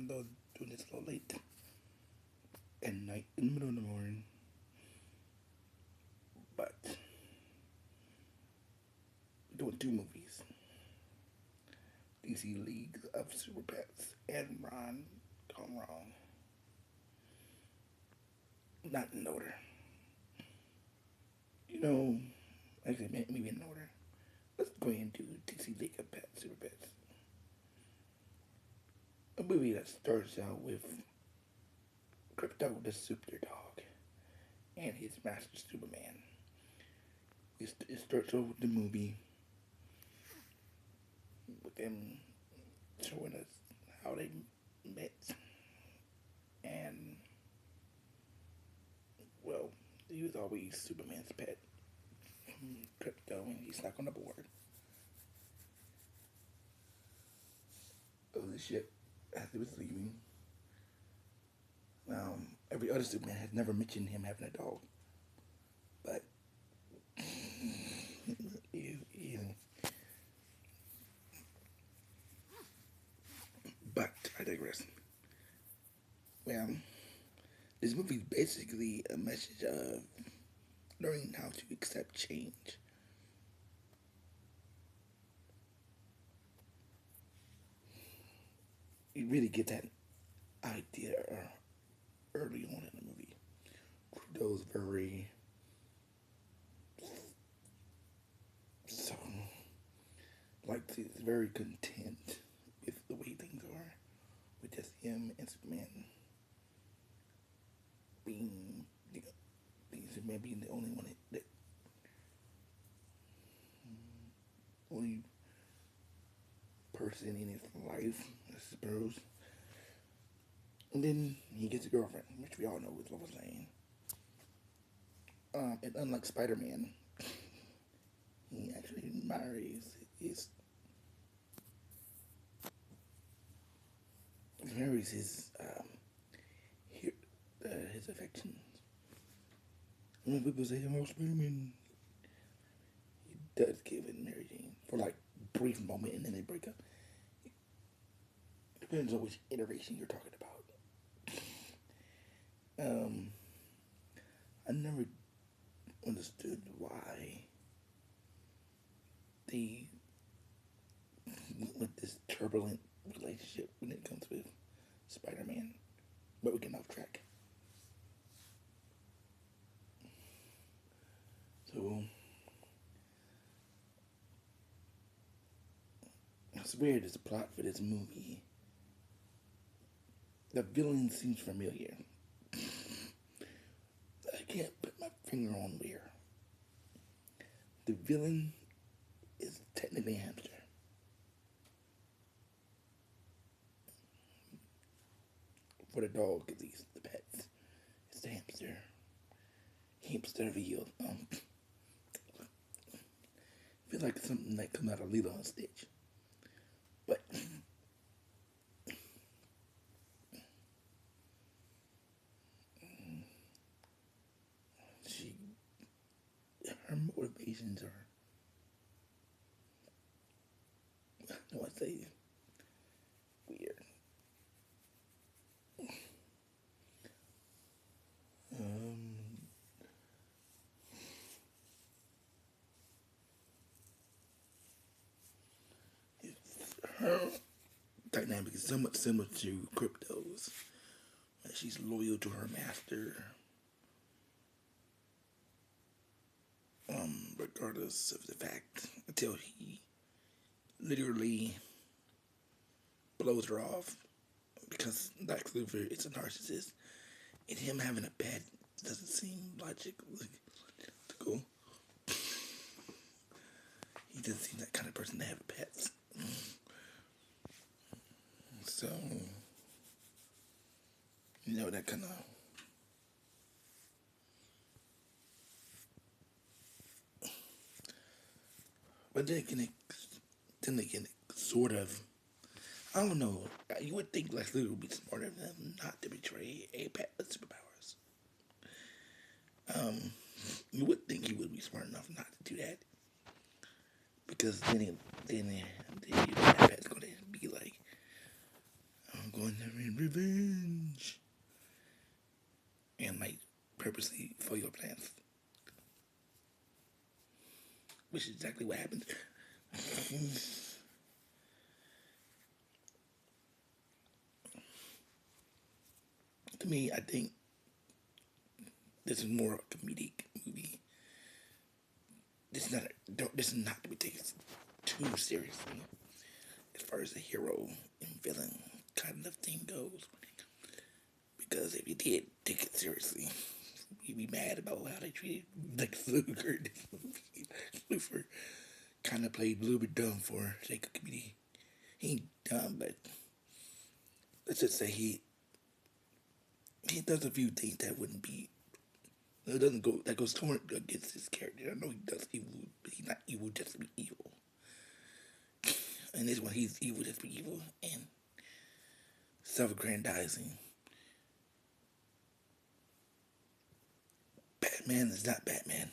even though I'm doing this a little late at night, in the middle of the morning. But we're doing two movies: DC League of Super Pets and Ron Gone Wrong. Not in order. You know, actually, maybe in order. Let's go ahead and do DC League of Pets, Super Pets. A movie that starts out with Crypto the Super Dog and his master Superman. It starts off with the movie with them showing us how they met and, well, he was always Superman's pet, Crypto, and he's stuck on the board of the ship as he was leaving. Every other Superman has never mentioned him having a dog, but you but I digress. Well, this movie is basically a message of learning how to accept change. You really get that idea early on in the movie. Crudo's very so he's very content with the way things are, with just him and Superman being Superman being the only one that only person in his life, I suppose. And then he gets a girlfriend, which we all know is Lois Lane. And unlike Spider-Man, he actually marries his affections. When people say, "Oh, Spider-Man," he does give in Mary Jane for like a brief moment, and then they break up. It depends on which iteration you're talking about. I never understood why they went with this turbulent relationship when it comes with Spider-Man. But we get off track. So it's weird as the plot for this movie. The villain seems familiar. I can't put my finger on where. The villain is technically a hamster. For the dog, at least, the pets. It's the hamster. Hamsterville. I feel like something that come out of Lilo and Stitch. But she, her motivations are, I want to say, weird. Um, her dynamic is somewhat similar to Crypto's. She's loyal to her master, regardless of the fact, until he literally blows her off because Lex Luthor is a narcissist, and him having a pet doesn't seem logical. He doesn't seem that kind of person to have pets. So, that kind of. But then again, it sort of. I don't know. You would think Lex Luthor would be smarter than them not to betray a pet with superpowers. You would think he would be smart enough not to do that, because then that pet's gonna be like going to win revenge. And might purposely foil your plans. Which is exactly what happened. To me, I think this is more of a comedic movie. This is not to be taken too seriously as far as the hero and villain kind of thing goes. Because if you did take it seriously, you'd be mad about how they treated Lex Luger in this movie. Luthor kind of played a little bit dumb for sake of comedy. He ain't dumb, but let's just say he does a few things that wouldn't be. It doesn't go that goes toward against his character. I know he does evil, but he's not evil just to be evil. And this one, he's evil just to be evil and self-aggrandizing. Batman is not Batman.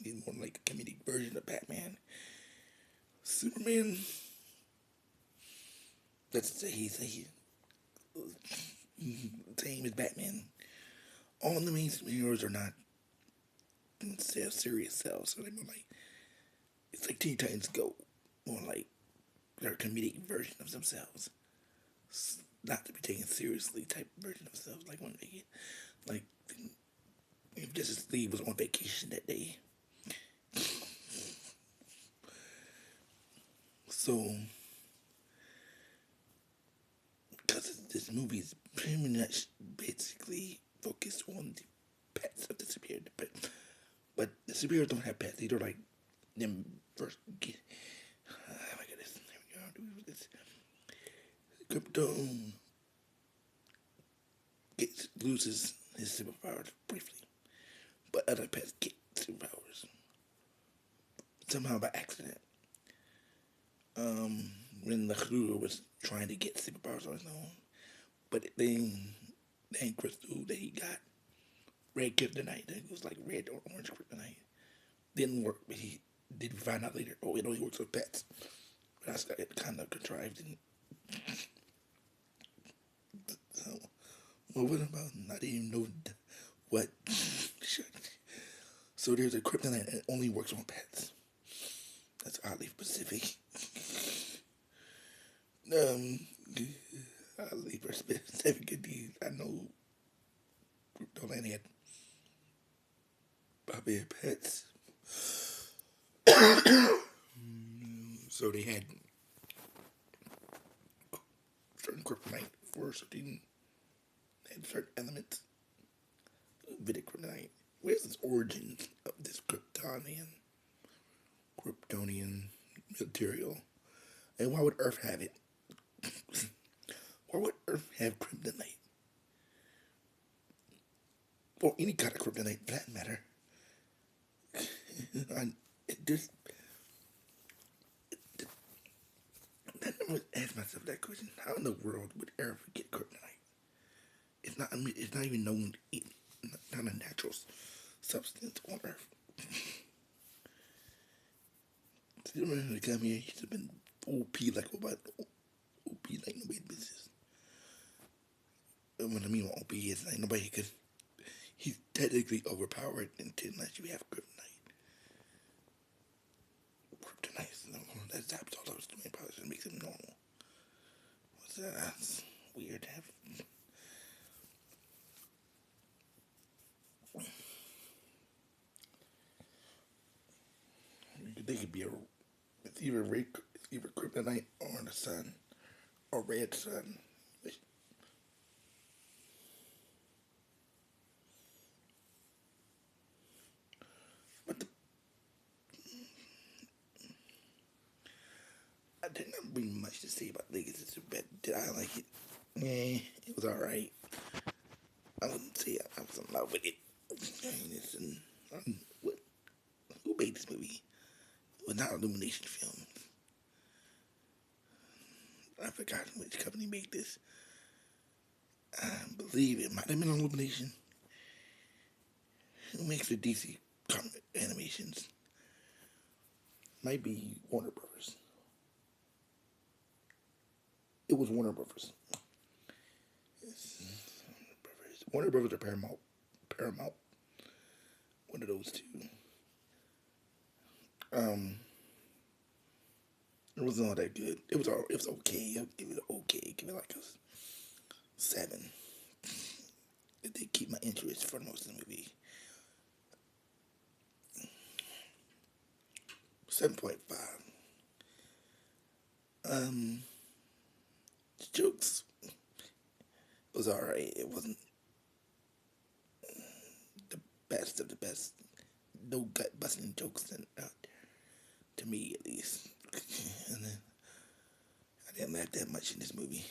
He's more like a comedic version of Batman. Superman, let's say he's same as Batman. All the main superheroes are not serious selves, so they're more like, it's like Teen Titans Go, more like their comedic version of themselves, not to be taken seriously type version of themselves. Like when they get, like if Justice League was on vacation that day. So, because this movie is pretty much basically focused on the pets of the superhero, but the superheroes don't have pets. These are like them first. Oh my goodness! Here we go. This Krypton loses his superpowers briefly, but other pets get superpowers somehow by accident. When Lex Luthor was trying to get superpowers on his own, but then crystal that he got, red kryptonite, it was like red or orange kryptonite, didn't work, but he did find out later, oh, it only works with pets. But that's kind of contrived. So, well, what about, I didn't even know what. So there's a kryptonite that only works on pets. That's oddly specific. Oddly specific indeed. I know Kryptonite had probably had pets. So they had certain kryptonite for certain elements. Bit of kryptonite. Where's the origins of this Kryptonian material? And why would Earth have it? Why would Earth have kryptonite? Or any kind of kryptonite for that matter. I never asked myself that question. How in the world would Earth get kryptonite? It's not even known to eat. Not a natural substance on Earth. So when they come here, he should have been OP like nobody's business. And what I mean by OP is like nobody could. He's technically overpowered unless you have kryptonite. Kryptonite, no, that's all I was doing. Probably just makes him normal. What's that? That's weird to have. They could be it's either kryptonite or the sun, or red sun. But I didn't have really much to say about Legacy of Superbad. Did I like it? Yeah, it was alright. I wouldn't say I was in love with it. Who made this movie? It was not Illumination Films. I forgot which company made this. I believe it might have been Illumination. Who makes the DC comic animations? Might be Warner Brothers. It was Warner Brothers. Warner Brothers or Paramount. Paramount. One of those two. Um, it wasn't all that good. It was okay. I'll give it okay. Give it like a 7. It did keep my interest for most of the movie. 7.5. The jokes was alright. It wasn't the best of the best. No gut busting jokes to me at least. And then I didn't laugh that much in this movie.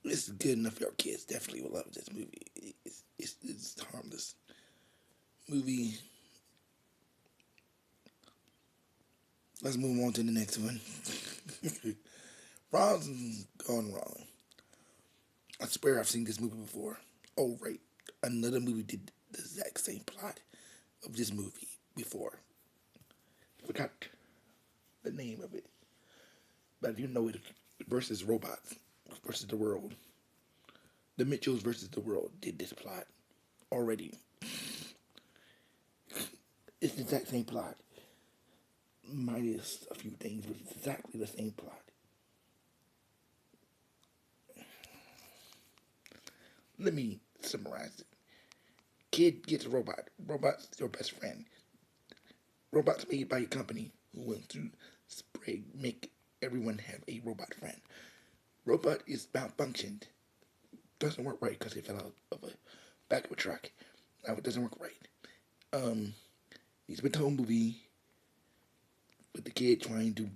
It's good enough for your kids. Definitely will love this movie. It's a harmless movie. Let's move on to the next one. Ron's Gone Wrong. I swear I've seen this movie before. Oh, right. Another movie did the exact same plot of this movie before. Forgot the name of it. But I do know it versus robots versus the world. The Mitchells versus the world did this plot already. It's the exact same plot. Minus a few things, but it's exactly the same plot. Let me summarize it. Kid gets a robot. Robot's your best friend. Robot's made by a company who wants to make everyone have a robot friend. Robot is malfunctioned. Doesn't work right because it fell out of a back of a truck. Now it doesn't work right. He's been told movie with the kid trying to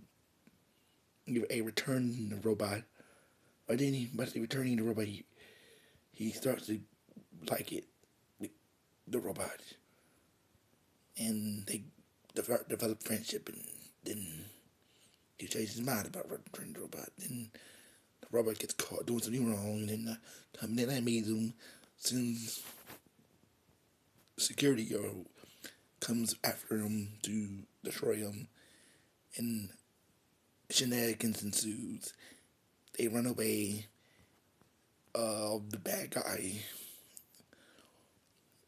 give a return the robot. But then by returning the robot, he starts to like it, the robot. And they develop friendship, and then he changes his mind about returning the robot. Then the robot gets caught doing something wrong, and then the company that made him sends security or comes after him to destroy him, and shenanigans ensues. They run away. The bad guy.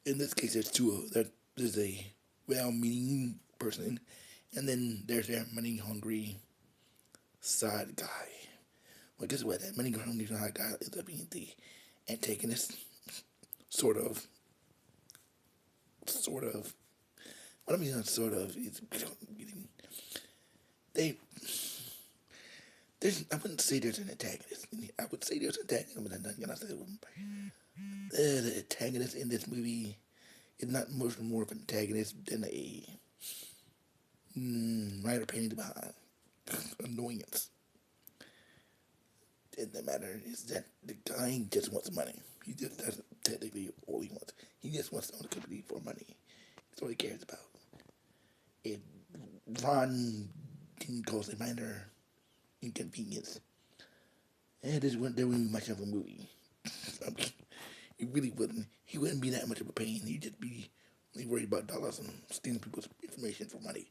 In this case, there's a well-meaning person, and then there's their money-hungry side guy. Well, guess what? That money-hungry side guy ends up being the antagonist, sort of. What I mean, sort of, is I wouldn't say there's an antagonist. I would say there's an antagonist, but I'm not gonna say the antagonist in this movie is not much more of an antagonist than a writer painting behind annoyance. And the matter is that the guy just wants money. He just doesn't technically all he wants. He just wants to own the company for money. That's all he cares about. If Ron didn't cause a minor inconvenience, and there wouldn't be much of a movie. I mean, he wouldn't be that much of a pain. He'd just be worried about dollars and stealing people's information for money.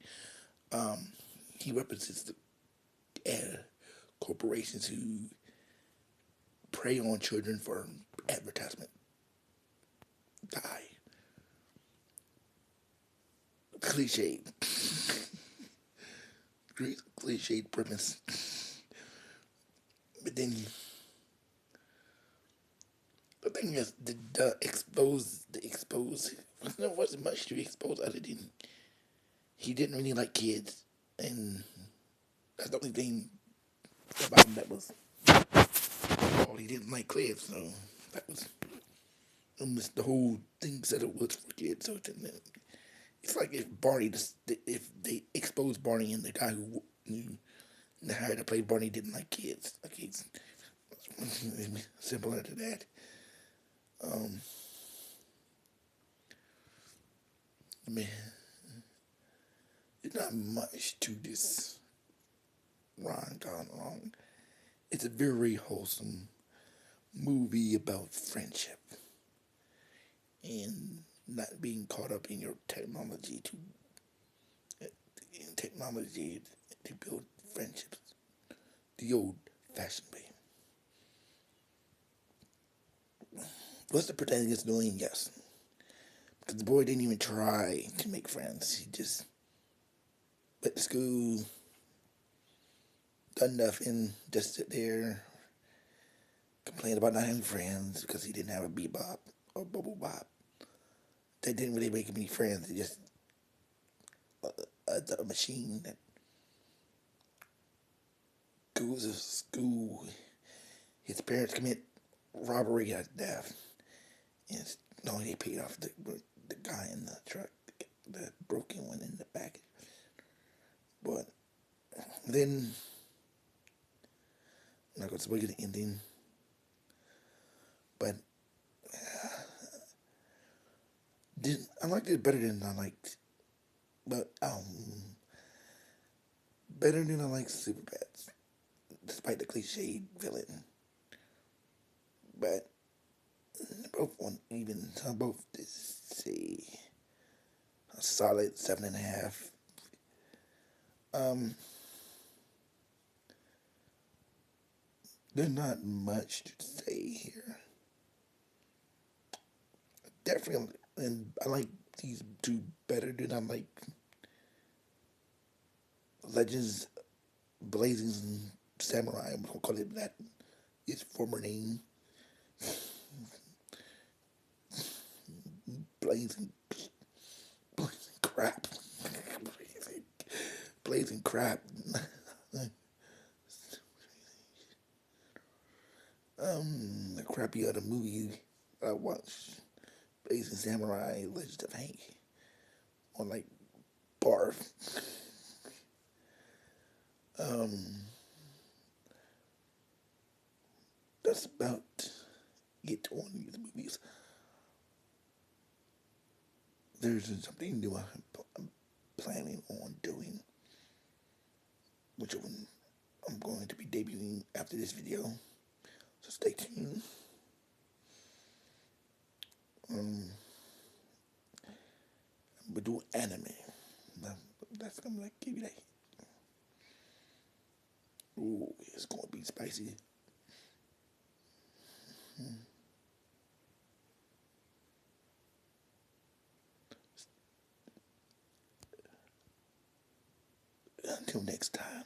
He represents the corporations who prey on children for advertisement. Die. Cliched. Great cliched premise. But then the thing is, the expose, there wasn't much to expose other than he didn't really like kids, and that's the only thing about him that was, oh, he didn't like kids, so that was almost the whole thing said it was for kids, so it's like if they exposed Barney and the guy who hired to play Barney didn't like kids. Like it's similar to that. Man, there's not much to this Ron Gone Wrong. It's a very wholesome movie about friendship and not being caught up in your technology to build friendships. the old-fashioned way. What's the protagonist doing? Yes. Because the boy didn't even try to make friends. He just went to school, done nothing, just sit there, complain about not having friends because he didn't have a bebop or bubble bop. They didn't really make him any friends. They just a machine that goes to school. His parents commit robbery at death. And no, they paid off the guy in the truck, the broken one in the back. But then, I'm not going to spoil the ending, but I liked it better than I liked, but better than I liked Superbad, despite the cliched villain. But both one even, so both say a solid 7.5. There's not much to say here. Definitely, and I like these two better than I like Legends Blazing Samurai. I'm gonna call it that. Its former name. Blazing, blazing crap. blazing crap. The crappy other movie I watched, Blazing Samurai, Legend of Hank, on like Barf. That's about it on these movies. There's something new I'm planning on doing, which I'm going to be debuting after this video. So stay tuned. But do anime. That's gonna like give you that. Ooh, it's gonna be spicy. Until next time.